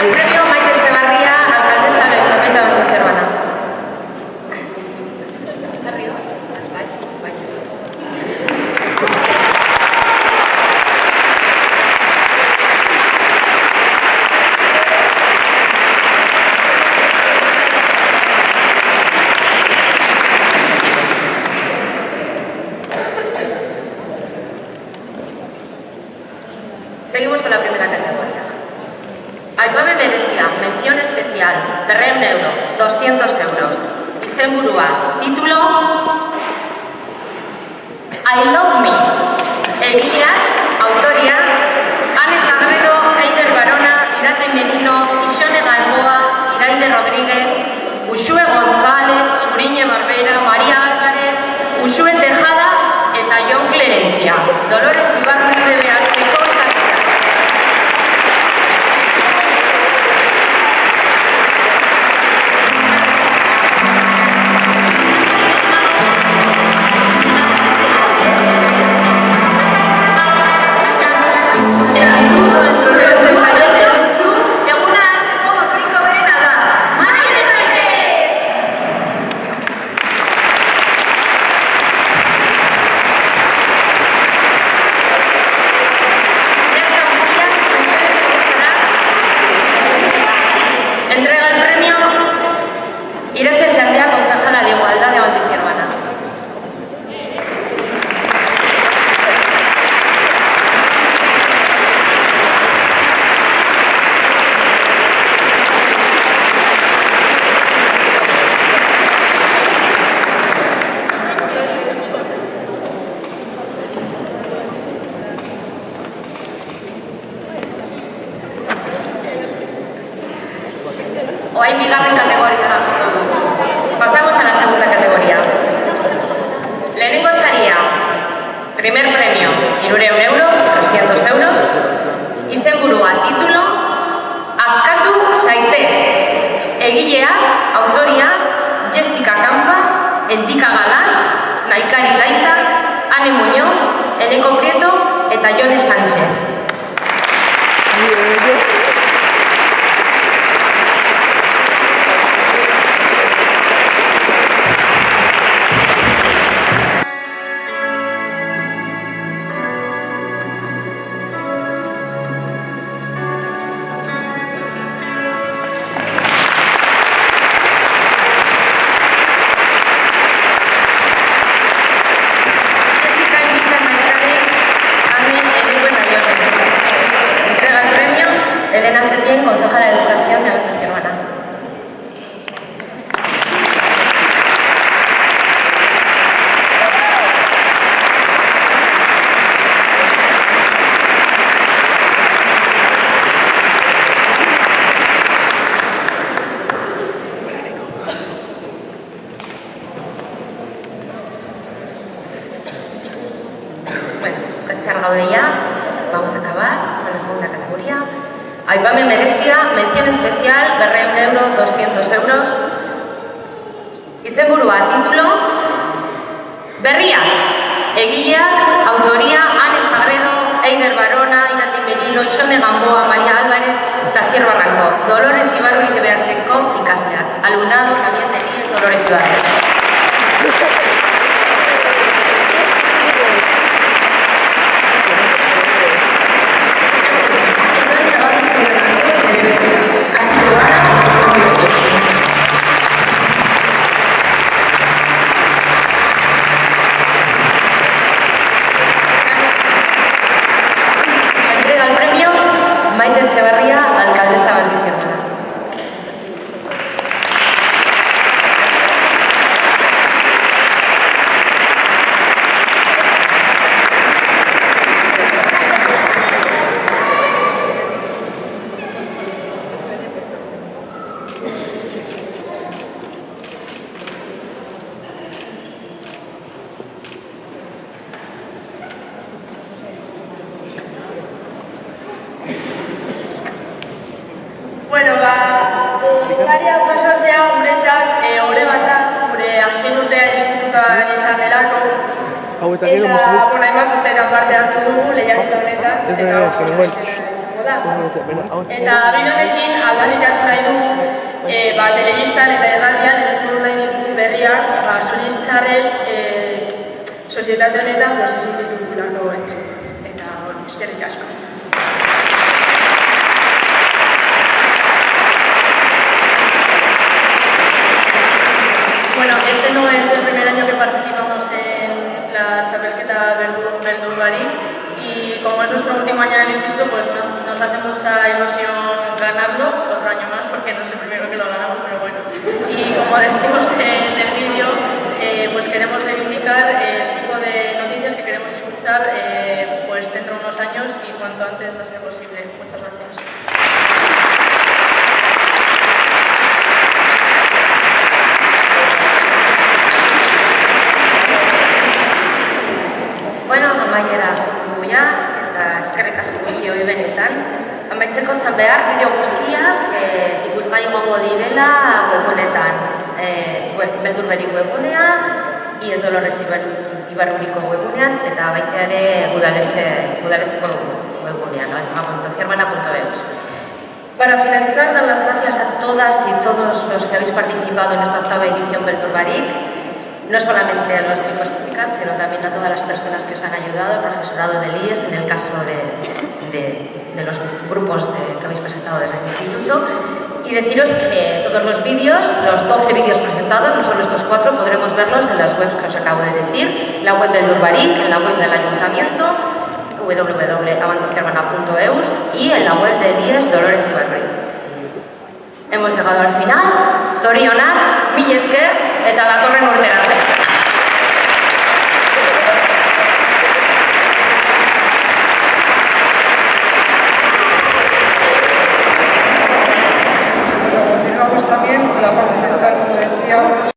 el premio Maite Etxebarria, alcaldesa del Ayuntamiento de Valdecervana. Arriba. Seguimos con la primera categoría. Aipame merezia, mención especial, 200 euros, 200 euros. Izenburua, título I Love Me. Egilea, autoria, Ane Sagredo, Eider Barona, Irate Menino, Ixone Gamboa, Iraide Rodríguez, Uxue González, Zuriñe Barbera, María Álvarez, Uxue Tejada eta Jon Clerencia. Dolores Ibarruri de Beatzeko. Entrega el premio Iratxe Etxeandea, concejala de Igualdad de Valdecervana. O hay bigarren categoría. Pasamos a la segunda categoría. Lehenengo estaría primer premio, 300 euros, 300 euros. Izenburua, título Askatu Zaitez. Egilea, autoria, Jessica Campa, Endika Galán, Naikari Laita, Ane Muñoz, Eneko Prieto eta Jone Sánchez. Concejala de Educación de Valdecervana. Bueno, cachar gaude ya, vamos a acabar con la segunda categoría. Aipame merezia, mención especial, 200 euros, 200 euros. Izenburua, título Berria. Egileak, autoria, Ane Sagredo, Eider Barona, Irate Menino, Ixone Gamboa, María Álvarez, Tasier Barranco. Dolores Ibarruri de Beatzeko ikasleak. Alumnado también de IES Dolores Ibarruri. Maite Etxebarria, alcaldesa de Valdecervana. Bueno, saria jasotzea guretzat ore bat da, gure azken urtea institutuan izan delako. Eta, hainbat urteetan parte hartu dugu lehiaketa honetan, eta izango da. Eta bide honekin aldarrikatu nahi dugu telebistan eta irratian entzun nahi ditugu berriak, zoritxarrez sozietate honetan ezin ditugulako entzun. Eta eskerrik asko. Bueno, este no es el primer año que participamos en la chapelqueta Beldur Barik y como es nuestro último año en el instituto, pues nos hace mucha ilusión ganarlo otro año más porque no es el primero que lo ganamos, pero bueno. Y como decimos en el vídeo, pues queremos reivindicar el tipo de noticias que queremos escuchar pues dentro de unos años y cuanto antes a ser posible. Muchas gracias. Bueno, amaiera duia eta eskerrik asko guztioi benetan. Amaitzeko zan behar bideo guztiak ikusgai egongo direla webunetan. Beldur Barik webunea, IES Dolores Ibarruriko webunean eta baita ere udaletxeko webunean, aguantociervana.eus. Para finalizar, dar las gracias a todas y todos los que habéis participado en esta octava edición Beldur Barik. No solamente a los chicos y chicas, sino también a todas las personas que os han ayudado, el profesorado del IES, en el caso de los grupos que habéis presentado desde el instituto. Y deciros que todos los vídeos, los 12 vídeos presentados, no solo estos 4, podremos verlos en las webs que os acabo de decir, la web del Beldur Barik, en la web del ayuntamiento, www.avantociervana.eus y en la web del IES Dolores Ibarruri. Hemos llegado al final, zorionak, mila esker eta datorren urtera arte. Continuamos también con la parte central, como decíamos,